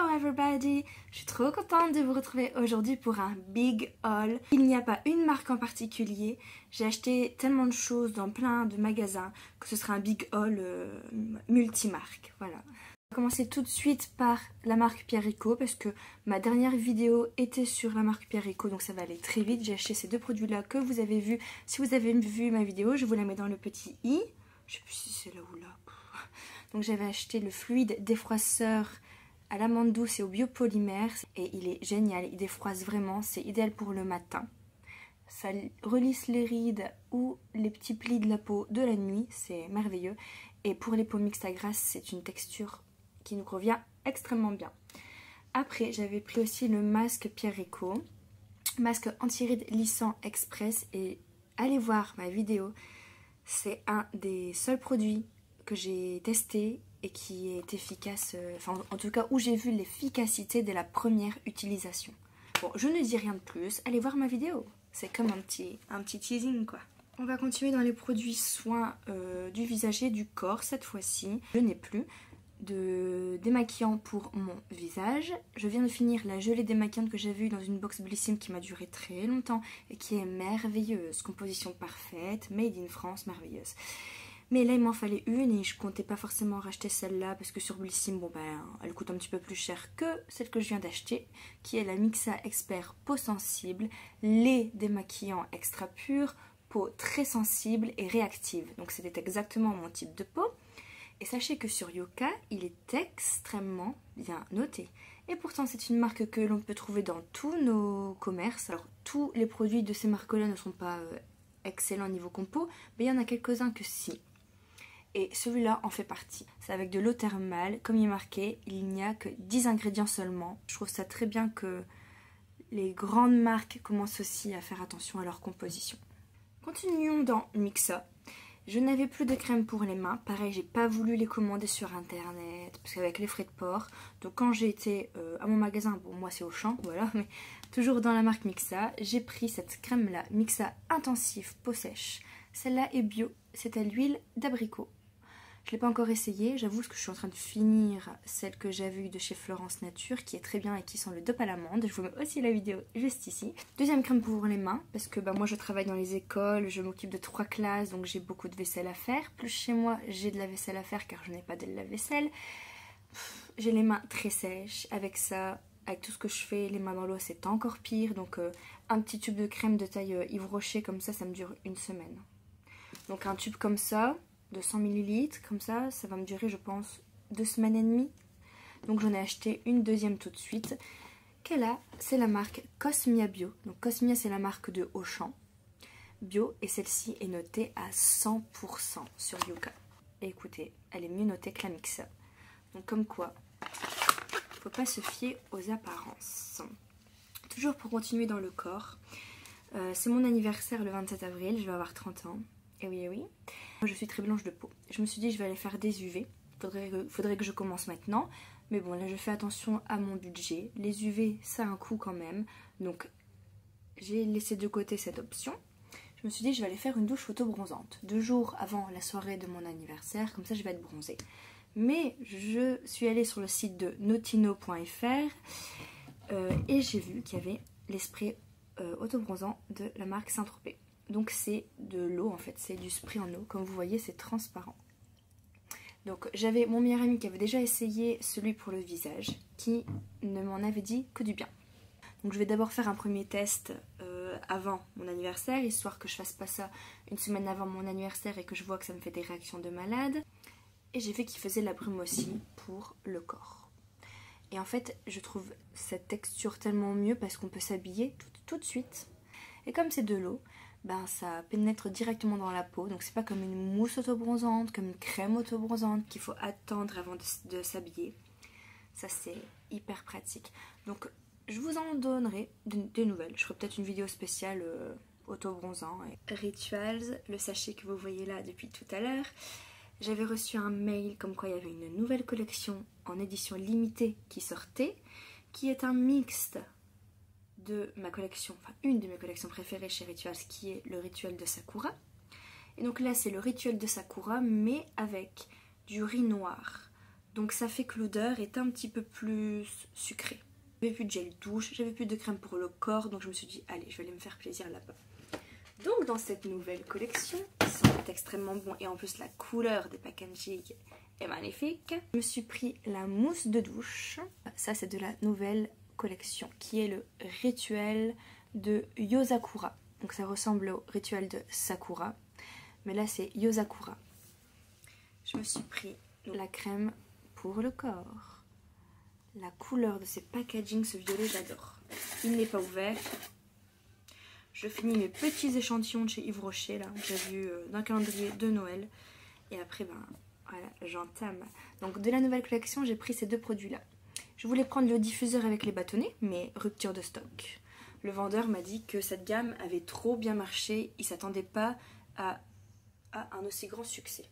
Hello everybody! Je suis trop contente de vous retrouver aujourd'hui pour un big haul. Il n'y a pas une marque en particulier. J'ai acheté tellement de choses dans plein de magasins que ce sera un big haul multimarque. Voilà. On va commencer tout de suite par la marque Pierre Rico parce que ma dernière vidéo était sur la marque Pierre Rico, donc ça va aller très vite. J'ai acheté ces deux produits là que vous avez vus. Si vous avez vu ma vidéo, je vous la mets dans le petit i. Je sais plus si c'est là ou là. Donc j'avais acheté le fluide défroisseur à l'amande douce et au biopolymère et il est génial, il défroisse vraiment, c'est idéal pour le matin. Ça relisse les rides ou les petits plis de la peau de la nuit, c'est merveilleux. Et pour les peaux mixtes à grasse, c'est une texture qui nous convient extrêmement bien. Après, j'avais pris aussi le masque Pierre Rico, masque anti-rides lissant express, et allez voir ma vidéo, c'est un des seuls produits que j'ai testé et qui est efficace, enfin en tout cas où j'ai vu l'efficacité dès la première utilisation. Bon, je ne dis rien de plus, allez voir ma vidéo, c'est comme un petit teasing quoi. On va continuer dans les produits soins du visage et du corps cette fois-ci. Je n'ai plus de démaquillant pour mon visage. Je viens de finir la gelée démaquillante que j'avais eue dans une box Blissim qui m'a duré très longtemps et qui est merveilleuse. Composition parfaite, made in France, merveilleuse. Mais là il m'en fallait une et je comptais pas forcément racheter celle-là parce que sur Blissim, bon ben, elle coûte un petit peu plus cher que celle que je viens d'acheter, qui est la Mixa Expert Peau Sensible, lait démaquillant extra pur, peau très sensible et réactive. Donc c'était exactement mon type de peau. Et sachez que sur Yuka, il est extrêmement bien noté. Et pourtant c'est une marque que l'on peut trouver dans tous nos commerces. Alors tous les produits de ces marques-là ne sont pas excellents niveau compo, mais il y en a quelques-uns que si. Et celui-là en fait partie. C'est avec de l'eau thermale, comme il est marqué, il n'y a que 10 ingrédients seulement. Je trouve ça très bien que les grandes marques commencent aussi à faire attention à leur composition. Continuons dans Mixa. Je n'avais plus de crème pour les mains. Pareil, j'ai pas voulu les commander sur internet parce qu'avec les frais de port. Donc quand j'ai été à mon magasin, bon moi c'est Auchan, voilà, mais toujours dans la marque Mixa, j'ai pris cette crème là, Mixa Intensif Peau Sèche. Celle-là est bio, c'est à l'huile d'abricot. Je ne l'ai pas encore essayé, j'avoue que je suis en train de finir celle que j'avais eue de chez Florence Nature qui est très bien et qui sent le dope à l'amande. Je vous mets aussi la vidéo juste ici. Deuxième crème pour les mains parce que moi je travaille dans les écoles, je m'occupe de 3 classes donc j'ai beaucoup de vaisselle à faire. Plus chez moi j'ai de la vaisselle à faire car je n'ai pas de lave-vaisselle. J'ai les mains très sèches, avec ça, avec tout ce que je fais, les mains dans l'eau c'est encore pire. Donc un petit tube de crème de taille Yves Rocher comme ça me dure une semaine. Donc un tube comme ça, de 100 ml, comme ça va me durer je pense 2 semaines et demie. Donc j'en ai acheté une deuxième tout de suite. Quelle a, c'est la marque Cosmia Bio. Donc Cosmia c'est la marque de Auchan Bio et celle-ci est notée à 100% sur Yuka. Et écoutez, elle est mieux notée que la Mixa. Donc comme quoi, faut pas se fier aux apparences. Toujours pour continuer dans le corps, c'est mon anniversaire le 27 avril, je vais avoir 30 ans. Et oui, et oui. Je suis très blanche de peau. Je me suis dit je vais aller faire des UV. Faudrait que je commence maintenant. Mais bon, là je fais attention à mon budget. Les UV, ça a un coût quand même. Donc j'ai laissé de côté cette option. Je me suis dit je vais aller faire une douche photo-bronzante. 2 jours avant la soirée de mon anniversaire. Comme ça je vais être bronzée. Mais je suis allée sur le site de notino.fr et j'ai vu qu'il y avait les sprays auto-bronzants de la marque Saint-Tropez. Donc c'est de l'eau en fait, c'est du spray en eau. Comme vous voyez, c'est transparent. Donc j'avais mon meilleur ami qui avait déjà essayé celui pour le visage, qui ne m'en avait dit que du bien. Donc je vais d'abord faire un premier test avant mon anniversaire, histoire que je fasse pas ça une semaine avant mon anniversaire et que je vois que ça me fait des réactions de malade. Et j'ai vu qu'il faisait la brume aussi pour le corps. Et en fait, je trouve cette texture tellement mieux parce qu'on peut s'habiller tout de suite. Et comme c'est de l'eau, ben ça pénètre directement dans la peau, donc c'est pas comme une mousse auto-bronzante, comme une crème auto-bronzante qu'il faut attendre avant de s'habiller. Ça c'est hyper pratique. Donc je vous en donnerai des nouvelles. Je ferai peut-être une vidéo spéciale auto-bronzant. Rituals, le sachet que vous voyez là depuis tout à l'heure. J'avais reçu un mail comme quoi il y avait une nouvelle collection en édition limitée qui sortait, qui est un mixte de ma collection, enfin une de mes collections préférées chez Rituals, qui est le rituel de Sakura. Et donc là c'est le rituel de Sakura mais avec du riz noir, Donc ça fait que l'odeur est un petit peu plus sucrée. J'avais plus de gel douche, j'avais plus de crème pour le corps, donc je me suis dit allez, je vais aller me faire plaisir là-bas. Donc dans cette nouvelle collection, qui sont extrêmement bon et en plus la couleur des packaging est magnifique, je me suis pris la mousse de douche. Ça c'est de la nouvelle collection qui est le rituel de Yozakura. Donc ça ressemble au rituel de Sakura, mais là c'est Yozakura. Je me suis pris la crème pour le corps. La couleur de ces packaging, ce violet, j'adore. Il n'est pas ouvert. Je finis mes petits échantillons de chez Yves Rocher, là, que j'ai vu d'un calendrier de Noël. Et après, ben, voilà, j'entame. Donc, de la nouvelle collection, j'ai pris ces deux produits-là. Je voulais prendre le diffuseur avec les bâtonnets, mais rupture de stock. Le vendeur m'a dit que cette gamme avait trop bien marché. Il ne s'attendait pas à un aussi grand succès.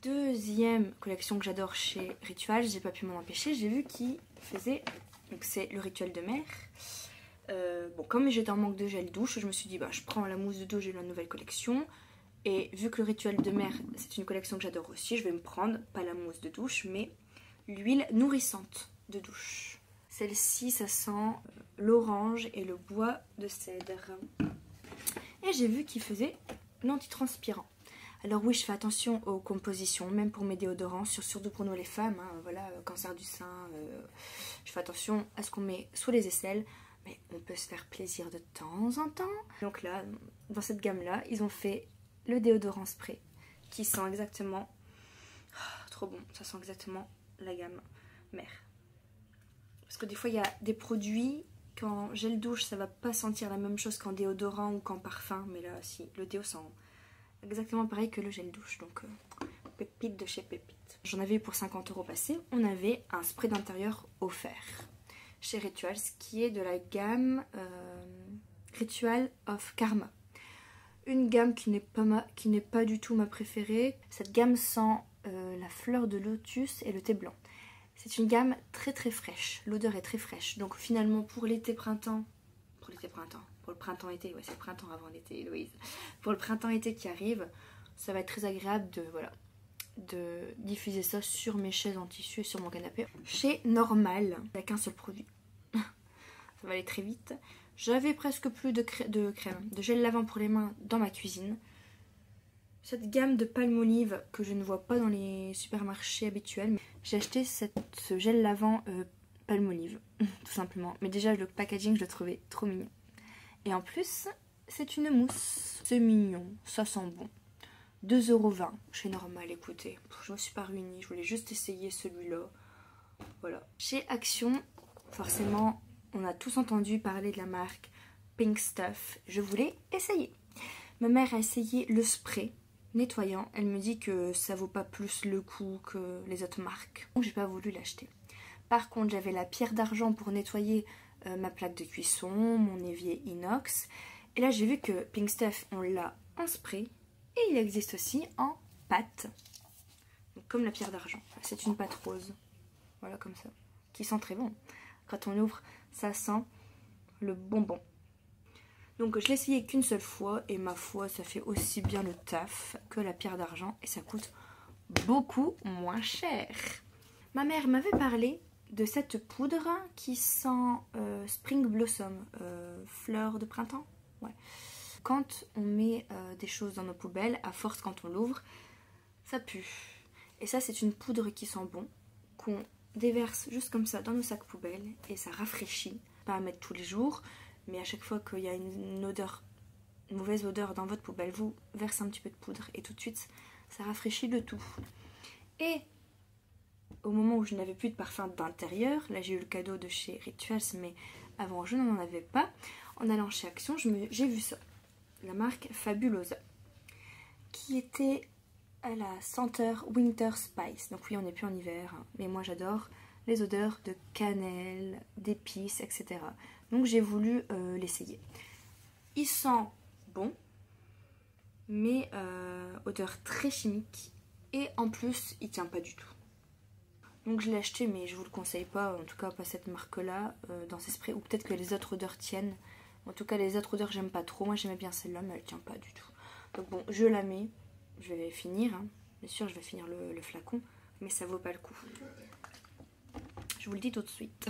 Deuxième collection que j'adore chez Ritual, j'ai pas pu m'en empêcher, j'ai vu qu'il faisait, donc c'est le rituel de mer. Bon, comme j'étais en manque de gel douche, je me suis dit bah je prends la mousse de douche de la nouvelle collection. Et vu que le rituel de mer c'est une collection que j'adore aussi, je vais me prendre, pas la mousse de douche, mais l'huile nourrissante de douche. Celle-ci, ça sent l'orange et le bois de cèdre. Et j'ai vu qu'il faisait l'antitranspirant. Alors oui, je fais attention aux compositions, même pour mes déodorants, surtout pour nous les femmes, hein, voilà, cancer du sein, je fais attention à ce qu'on met sous les aisselles, mais on peut se faire plaisir de temps en temps. Donc là, dans cette gamme-là, ils ont fait le déodorant spray, qui sent exactement, trop bon, ça sent exactement la gamme mer. Parce que des fois, il y a des produits, qu'en gel douche, ça va pas sentir la même chose qu'en déodorant ou qu'en parfum, mais là, si, le déo sent exactement pareil que le gel douche, donc pépite de chez Pépite. J'en avais eu pour 50 € passé. On avait un spray d'intérieur offert chez Rituals qui est de la gamme Ritual of Karma. Une gamme qui n'est pas du tout ma préférée. Cette gamme sent la fleur de lotus et le thé blanc. C'est une gamme très très fraîche, l'odeur est très fraîche. Donc finalement pour l'été-printemps, pour le printemps-été, ouais c'est le printemps avant l'été Héloïse. Pour le printemps-été qui arrive, ça va être très agréable de diffuser ça sur mes chaises en tissu et sur mon canapé. Chez Normal, il n'y a qu'un seul produit. Ça va aller très vite. J'avais presque plus de crème, de gel lavant pour les mains dans ma cuisine. Cette gamme de Palmolive que je ne vois pas dans les supermarchés habituels. J'ai acheté ce gel lavant Palmolive, tout simplement. Mais déjà le packaging je le trouvais trop mignon. Et en plus, c'est une mousse. C'est mignon, ça sent bon. 2,20 € chez Normal, écoutez. Je me suis pas ruinée, je voulais juste essayer celui-là. Voilà. Chez Action, forcément, on a tous entendu parler de la marque Pink Stuff. Je voulais essayer. Ma mère a essayé le spray nettoyant. Elle me dit que ça vaut pas plus le coup que les autres marques. Donc j'ai pas voulu l'acheter. Par contre, j'avais la pierre d'argent pour nettoyer ma plaque de cuisson, mon évier inox. Et là, j'ai vu que Pink Stuff, on l'a en spray. Et il existe aussi en pâte. Donc, comme la pierre d'argent. C'est une pâte rose. Voilà, comme ça. Qui sent très bon. Quand on l'ouvre, ça sent le bonbon. Donc, je l'ai essayé qu'une seule fois. Et ma foi, ça fait aussi bien le taf que la pierre d'argent. Et ça coûte beaucoup moins cher. Ma mère m'avait parlé de cette poudre qui sent Spring Blossom, fleur de printemps. Ouais. Quand on met des choses dans nos poubelles, à force quand on l'ouvre, ça pue. Et ça c'est une poudre qui sent bon, qu'on déverse juste comme ça dans nos sacs poubelles et ça rafraîchit. Pas à mettre tous les jours, mais à chaque fois qu'il y a une mauvaise odeur dans votre poubelle, vous versez un petit peu de poudre et tout de suite ça rafraîchit le tout. Et au moment où je n'avais plus de parfum d'intérieur, là j'ai eu le cadeau de chez Rituals, mais avant je n'en avais pas. En allant chez Action, j'ai vu ça. La marque Fabulosa, qui était à la senteur Winter Spice. Donc oui, on n'est plus en hiver, hein, mais moi j'adore les odeurs de cannelle, d'épices, etc. Donc j'ai voulu l'essayer. Il sent bon, mais odeur très chimique, et en plus il tient pas du tout. Donc je l'ai acheté, mais je vous le conseille pas, en tout cas pas cette marque-là, dans ces sprays, ou peut-être que les autres odeurs tiennent. En tout cas les autres odeurs j'aime pas trop, moi j'aimais bien celle-là mais elle tient pas du tout. Donc bon, je la mets, je vais finir, hein. Bien sûr je vais finir le flacon, mais ça vaut pas le coup. Je vous le dis tout de suite.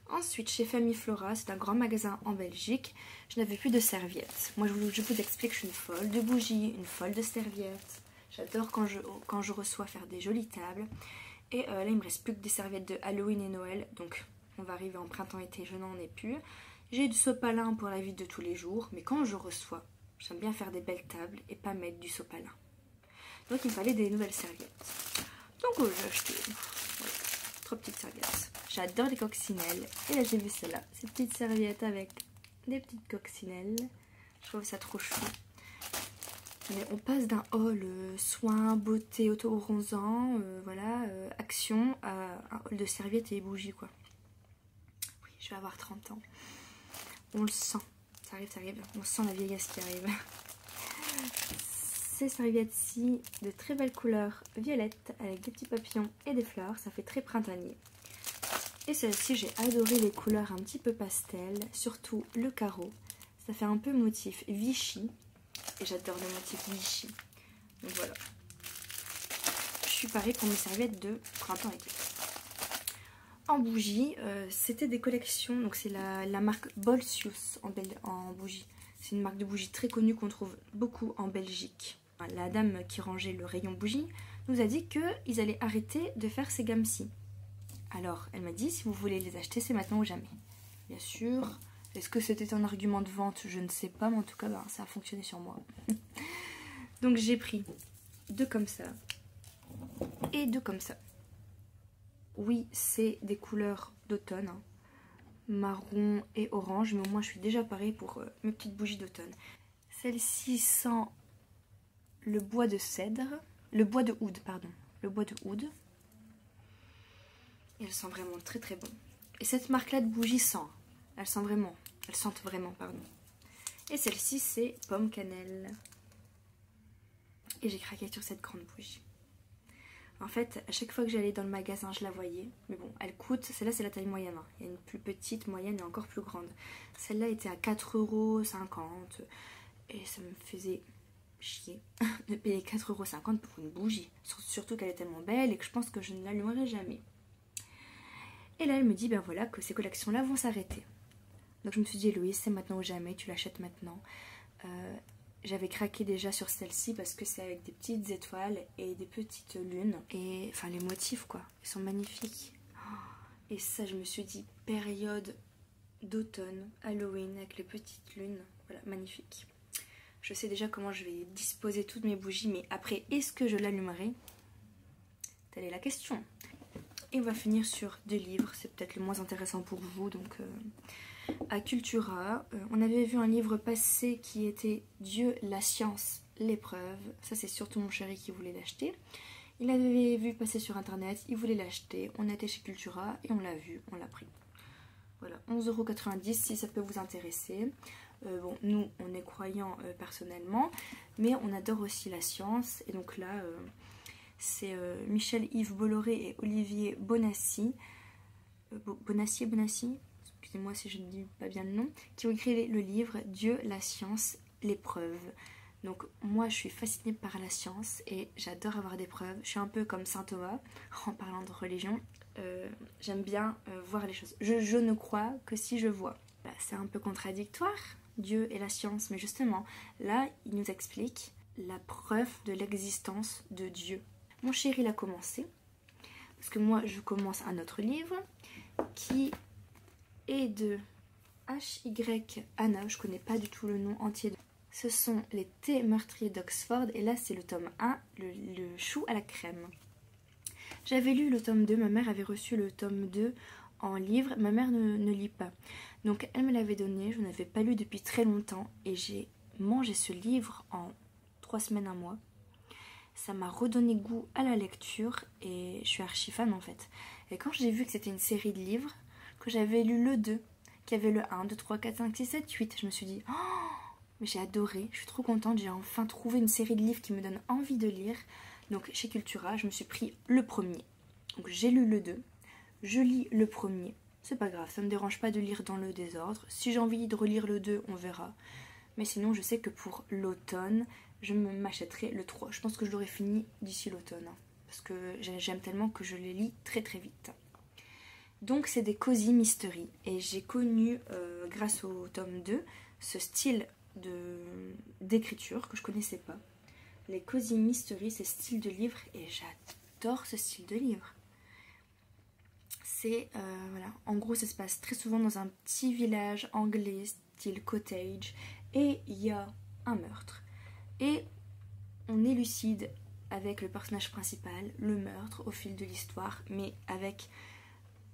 Ensuite, chez Famille Flora, c'est un grand magasin en Belgique, je n'avais plus de serviettes. Moi, je vous explique que je suis une folle de bougies, une folle de serviettes. J'adore quand je reçois faire des jolies tables. Et là, il me reste plus que des serviettes de Halloween et Noël, donc on va arriver en printemps-été, je n'en ai plus. J'ai du sopalin pour la vie de tous les jours, mais quand je reçois, j'aime bien faire des belles tables et pas mettre du sopalin. Donc il me fallait des nouvelles serviettes. Donc j'ai acheté 3 petites serviettes. J'adore les coccinelles. Et là j'ai vu celle-là, cette petite serviette avec des petites coccinelles. Je trouve ça trop chou. Mais on passe d'un haul soin, beauté, auto-bronzant, voilà, action, à un haul de serviettes et bougies quoi. Oui, je vais avoir 30 ans. On le sent. Ça arrive. On sent la vieillesse qui arrive. Ces serviettes-ci, de très belles couleurs violettes, avec des petits papillons et des fleurs. Ça fait très printanier. Et celle-ci, j'ai adoré les couleurs un petit peu pastel, surtout le carreau. Ça fait un peu motif Vichy. Et j'adore le motif Vichy. Donc voilà. Je suis parée pour mes serviettes de printemps-été. En bougie, c'était des collections. Donc c'est la marque Bolsius en bougie. C'est une marque de bougie très connue qu'on trouve beaucoup en Belgique. La dame qui rangeait le rayon bougie nous a dit qu'ils allaient arrêter de faire ces gammes-ci. Alors elle m'a dit si vous voulez les acheter c'est maintenant ou jamais. Bien sûr. Est-ce que c'était un argument de vente? Je ne sais pas, mais en tout cas, ça a fonctionné sur moi. Donc j'ai pris 2 comme ça et 2 comme ça. Oui, c'est des couleurs d'automne, hein. Marron et orange, mais au moins je suis déjà parée pour mes petites bougies d'automne. Celle-ci sent le bois de cèdre, le bois de oud, pardon, le bois de oud. Et elle sent vraiment très très bon. Et cette marque-là de bougie sent. Elles sentent vraiment, pardon. Et celle-ci, c'est pomme cannelle. Et j'ai craqué sur cette grande bougie. En fait, à chaque fois que j'allais dans le magasin, je la voyais. Mais bon, elle coûte, celle-là c'est la taille moyenne. Hein. Il y a une plus petite, moyenne et encore plus grande. Celle-là était à 4,50 €. Et ça me faisait chier de payer 4,50 € pour une bougie. Surtout qu'elle est tellement belle et que je pense que je ne l'allumerai jamais. Et là, elle me dit, ben voilà, que ces collections-là vont s'arrêter. Donc je me suis dit, Héloïse, c'est maintenant ou jamais, tu l'achètes maintenant. J'avais craqué déjà sur celle-ci parce que c'est avec des petites étoiles et des petites lunes. Et enfin les motifs quoi, ils sont magnifiques. Et ça je me suis dit, période d'automne, Halloween avec les petites lunes, voilà, magnifique. Je sais déjà comment je vais disposer toutes mes bougies, mais après, est-ce que je l'allumerai? Telle est la question. Et on va finir sur 2 livres, c'est peut-être le moins intéressant pour vous, donc... à Cultura, on avait vu un livre passé qui était Dieu, la science, l'épreuve. Ça c'est surtout mon chéri qui voulait l'acheter. Il avait vu passer sur internet, il voulait l'acheter. On a été chez Cultura et on l'a vu, on l'a pris. Voilà, 11,90 € si ça peut vous intéresser. Bon, nous on est croyants personnellement, mais on adore aussi la science. Et donc là, c'est Michel-Yves Bolloré et Olivier Bonassi. Bonassi excusez-moi si je ne dis pas bien le nom, qui ont écrit le livre Dieu, la science, l'épreuve. Donc moi je suis fascinée par la science et j'adore avoir des preuves. Je suis un peu comme saint Thomas en parlant de religion. J'aime bien voir les choses. Je ne crois que si je vois. Bah, c'est un peu contradictoire, Dieu et la science, mais justement là il nous explique la preuve de l'existence de Dieu. Mon chéri l'a commencé, parce que moi je commence un autre livre qui est de H.Y. Anna, je connais pas du tout le nom entier. Ce sont les thés meurtriers d'Oxford et là c'est le tome 1, le chou à la crème. J'avais lu le tome 2, ma mère avait reçu le tome 2 en livre, ma mère ne lit pas. Donc elle me l'avait donné, je n'avais pas lu depuis très longtemps et j'ai mangé ce livre en 3 semaines, 1 mois. Ça m'a redonné goût à la lecture et je suis archi fan en fait. Et quand j'ai vu que c'était une série de livres, que j'avais lu le 2, qu'il y avait le 1, 2, 3, 4, 5, 6, 7, 8, je me suis dit, oh, mais j'ai adoré, je suis trop contente, j'ai enfin trouvé une série de livres qui me donne envie de lire. Donc chez Cultura, je me suis pris le premier. Donc j'ai lu le 2, je lis le premier, c'est pas grave, ça me dérange pas de lire dans le désordre. Si j'ai envie de relire le 2, on verra. Mais sinon, je sais que pour l'automne, je m'achèterai le 3. Je pense que je l'aurai fini d'ici l'automne. parce que j'aime tellement que je les lis très très vite. Donc c'est des cozy mystery et j'ai connu grâce au tome 2 ce style d'écriture que je connaissais pas. Les cozy mystery, c'est style de livre et j'adore ce style de livre. C'est voilà, en gros ça se passe très souvent dans un petit village anglais style cottage et il y a un meurtre et on élucide avec le personnage principal le meurtre au fil de l'histoire, mais avec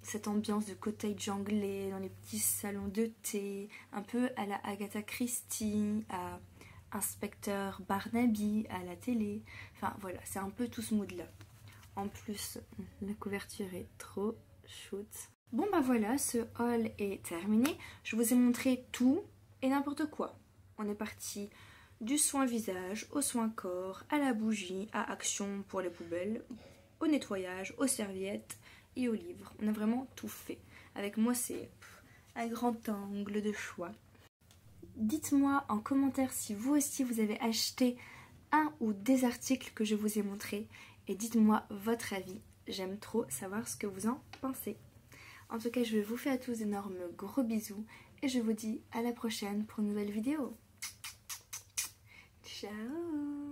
cette ambiance de cottage anglais dans les petits salons de thé, un peu à la Agatha Christie, à Inspecteur Barnaby à la télé. Enfin voilà, c'est un peu tout ce mood là. En plus, la couverture est trop shoot. Bon bah voilà, ce haul est terminé. Je vous ai montré tout et n'importe quoi. On est parti du soin visage, au soin corps, à la bougie, à action pour les poubelles, au nettoyage, aux serviettes et aux livres. On a vraiment tout fait. Avec moi, c'est un grand angle de choix. Dites-moi en commentaire si vous aussi vous avez acheté un ou des articles que je vous ai montrés et dites-moi votre avis. J'aime trop savoir ce que vous en pensez. En tout cas, je vous fais à tous d'énormes gros bisous et je vous dis à la prochaine pour une nouvelle vidéo. Ciao!